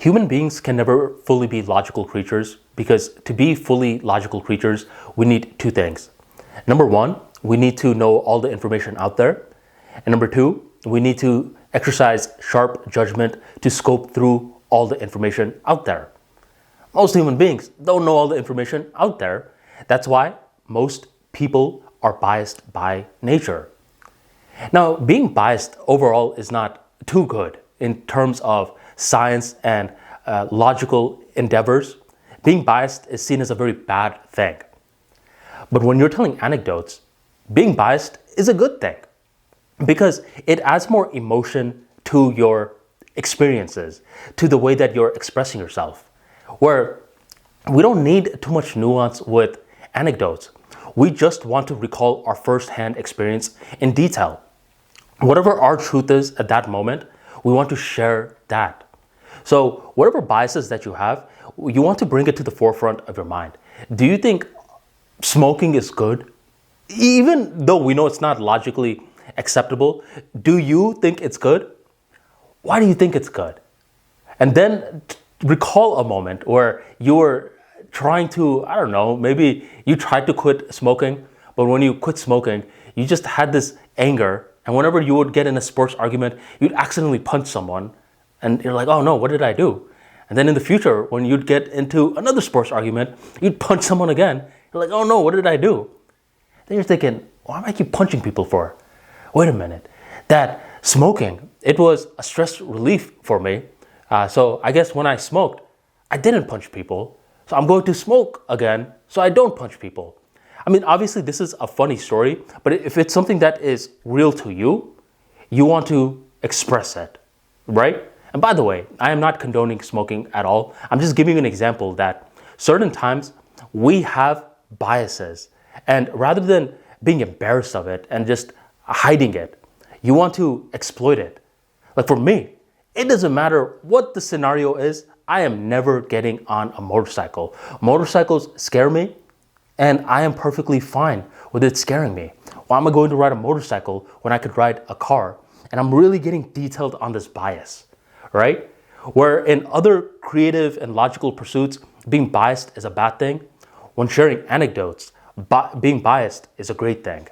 Human beings can never fully be logical creatures because to be fully logical creatures, we need two things. Number one, we need to know all the information out there. And number two, we need to exercise sharp judgment to scope through all the information out there. Most human beings don't know all the information out there. That's why most people are biased by nature. Now, being biased overall is not too good in terms of science and logical endeavors. Being biased is seen as a very bad thing. But when you're telling anecdotes, being biased is a good thing because it adds more emotion to your experiences, to the way that you're expressing yourself, where we don't need too much nuance with anecdotes. We just want to recall our first-hand experience in detail. Whatever our truth is at that moment, we want to share that. So whatever biases that you have, you want to bring it to the forefront of your mind. Do you think smoking is good? Even though we know it's not logically acceptable, do you think it's good? Why do you think it's good? And then recall a moment where you were trying to, I don't know, maybe you tried to quit smoking, but when you quit smoking, you just had this anger. And whenever you would get in a sports argument, you'd accidentally punch someone. And you're like, oh no, what did I do? And then in the future, when you'd get into another sports argument, you'd punch someone again. You're like, oh no, what did I do? Then you're thinking, why am I keep punching people for? Wait a minute. That smoking, it was a stress relief for me. So I guess when I smoked, I didn't punch people. So I'm going to smoke again so I don't punch people. I mean, obviously this is a funny story, but if it's something that is real to you, you want to express it, right? And by the way, I am not condoning smoking at all. I'm just giving you an example that certain times we have biases, and rather than being embarrassed of it and just hiding it, you want to exploit it. Like for me, it doesn't matter what the scenario is, I am never getting on a motorcycle. Motorcycles scare me, and I am perfectly fine with it scaring me. Why am I going to ride a motorcycle when I could ride a car? And I'm really getting detailed on this bias, right? Where in other creative and logical pursuits, being biased is a bad thing. When sharing anecdotes, being biased is a great thing.